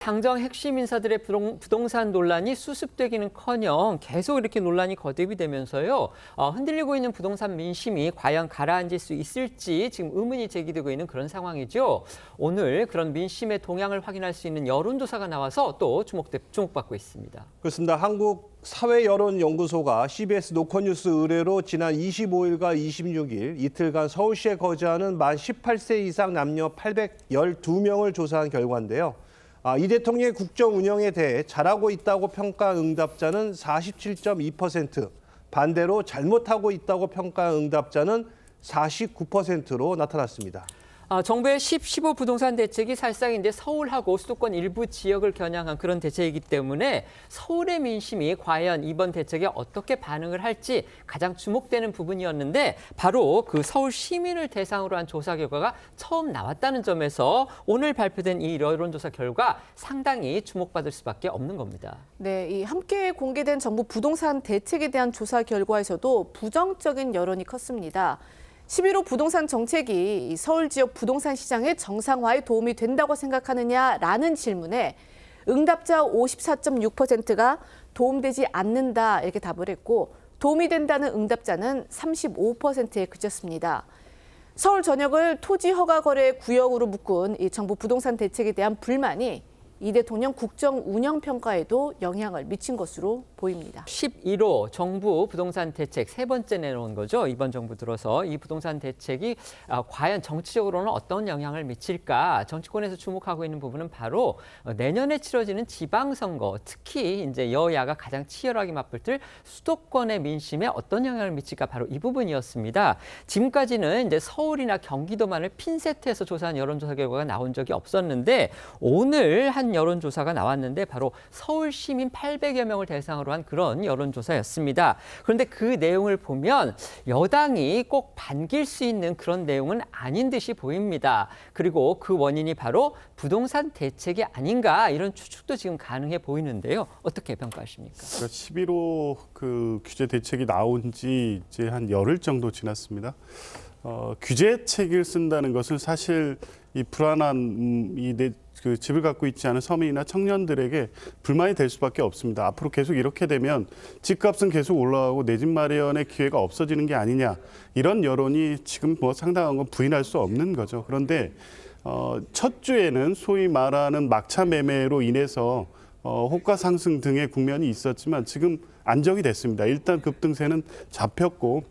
당정 핵심 인사들의 부동산 논란이 수습되기는커녕 계속 이렇게 논란이 거듭이 되면서요. 흔들리고 있는 부동산 민심이 과연 가라앉을 수 있을지 지금 의문이 제기되고 있는 그런 상황이죠. 오늘 그런 민심의 동향을 확인할 수 있는 여론조사가 나와서 또 주목받고 있습니다. 그렇습니다. 한국사회여론연구소가 CBS 노컷뉴스 의뢰로 지난 25일과 26일 이틀간 서울시에 거주하는 만 18세 이상 남녀 812명을 조사한 결과인데요. 이 대통령의 국정 운영에 대해 잘하고 있다고 평가한 응답자는 47.2%, 반대로 잘못하고 있다고 평가한 응답자는 49%로 나타났습니다. 정부의 15 부동산 대책이 사실상 이제 서울하고 수도권 일부 지역을 겨냥한 그런 대책이기 때문에 서울의 민심이 과연 이번 대책에 어떻게 반응을 할지 가장 주목되는 부분이었는데 바로 그 서울 시민을 대상으로 한 조사 결과가 처음 나왔다는 점에서 오늘 발표된 이 여론조사 결과 상당히 주목받을 수밖에 없는 겁니다. 네, 이 함께 공개된 정부 부동산 대책에 대한 조사 결과에서도 부정적인 여론이 컸습니다. 11호 부동산 정책이 서울 지역 부동산 시장의 정상화에 도움이 된다고 생각하느냐라는 질문에 응답자 54.6%가 도움되지 않는다 이렇게 답을 했고 도움이 된다는 응답자는 35%에 그쳤습니다. 서울 전역을 토지 허가 거래 구역으로 묶은 이 정부 부동산 대책에 대한 불만이 이 대통령 국정 운영 평가에도 영향을 미친 것으로 보입니다. 11호 정부 부동산 대책 세 번째 내놓은 거죠. 이번 정부 들어서 이 부동산 대책이 과연 정치적으로는 어떤 영향을 미칠까? 정치권에서 주목하고 있는 부분은 바로 내년에 치러지는 지방선거, 특히 이제 여야가 가장 치열하게 맞붙을 수도권의 민심에 어떤 영향을 미칠까? 바로 이 부분이었습니다. 지금까지는 이제 서울이나 경기도만을 핀셋해서 조사한 여론조사 결과가 나온 적이 없었는데 오늘 한 여론조사가 나왔는데 바로 서울 시민 800여 명을 대상으로 한 그런 여론조사였습니다. 그런데 그 내용을 보면 여당이 꼭 반길 수 있는 그런 내용은 아닌 듯이 보입니다. 그리고 그 원인이 바로 부동산 대책이 아닌가 이런 추측도 지금 가능해 보이는데요. 어떻게 평가하십니까? 11호 그 규제 대책이 나온 지 이제 한 열흘 정도 지났습니다. 규제책을 쓴다는 것은 사실 이 불안한 그 집을 갖고 있지 않은 서민이나 청년들에게 불만이 될 수밖에 없습니다. 앞으로 계속 이렇게 되면 집값은 계속 올라가고 내 집 마련의 기회가 없어지는 게 아니냐 이런 여론이 지금 뭐 상당한 건 부인할 수 없는 거죠. 그런데 첫 주에는 소위 말하는 막차 매매로 인해서 호가 상승 등의 국면이 있었지만 지금 안정이 됐습니다. 일단 급등세는 잡혔고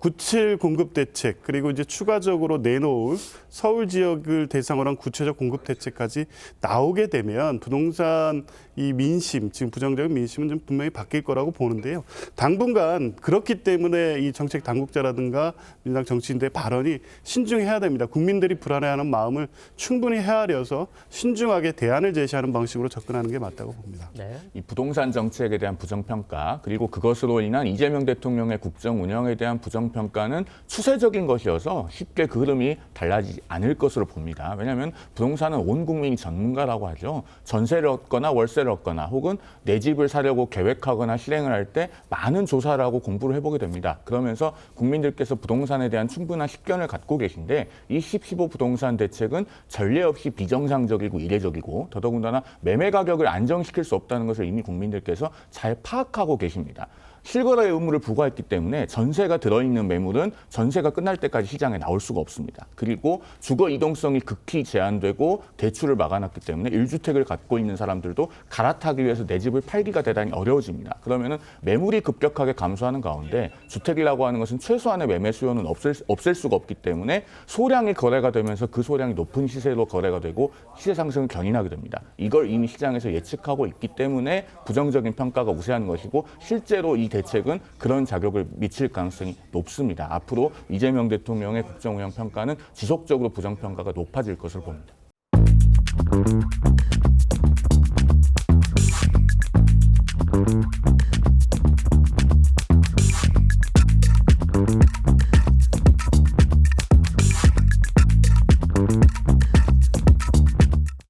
97 공급 대책 그리고 이제 추가적으로 내놓을 서울 지역을 대상으로 한 구체적 공급 대책까지 나오게 되면 부동산 이 민심, 지금 부정적인 민심은 좀 분명히 바뀔 거라고 보는데요. 당분간 그렇기 때문에 이 정책 당국자라든가 민주당 정치인들의 발언이 신중해야 됩니다. 국민들이 불안해하는 마음을 충분히 헤아려서 신중하게 대안을 제시하는 방식으로 접근하는 게 맞다고 봅니다. 네. 이 부동산 정책에 대한 부정평가 그리고 그것으로 인한 이재명 대통령의 국정 운영에 대한 부정평가는 추세적인 것이어서 쉽게 그 흐름이 달라지지 않을 것으로 봅니다. 왜냐하면 부동산은 온 국민이 전문가라고 하죠. 전세를 얻거나 월세를 얻거나 혹은 내 집을 사려고 계획하거나 실행을 할 때 많은 조사를 하고 공부를 해보게 됩니다. 그러면서 국민들께서 부동산에 대한 충분한 식견을 갖고 계신데 이 15 부동산 대책은 전례 없이 비정상적이고 이례적이고 더더군다나 매매 가격을 안정시킬 수 없다는 것을 이미 국민들께서 잘 파악하고 계십니다. 실거래 의무를 부과했기 때문에 전세가 들어있는 매물은 전세가 끝날 때까지 시장에 나올 수가 없습니다. 그리고 주거 이동성이 극히 제한되고 대출을 막아놨기 때문에 1주택을 갖고 있는 사람들도 갈아타기 위해서 내 집을 팔기가 대단히 어려워집니다. 그러면은 매물이 급격하게 감소하는 가운데 주택이라고 하는 것은 최소한의 매매 수요는 없앨 수가 없기 때문에 소량의 거래가 되면서 그 소량이 높은 시세로 거래가 되고 시세 상승을 견인하게 됩니다. 이걸 이미 시장에서 예측하고 있기 때문에 부정적인 평가가 우세한 것이고 실제로 이 대책은 그런 자격을 미칠 가능성이 높습니다. 앞으로 이재명 대통령의 국정 운영 평가는 지속적으로 부정평가가 높아질 것으로 봅니다.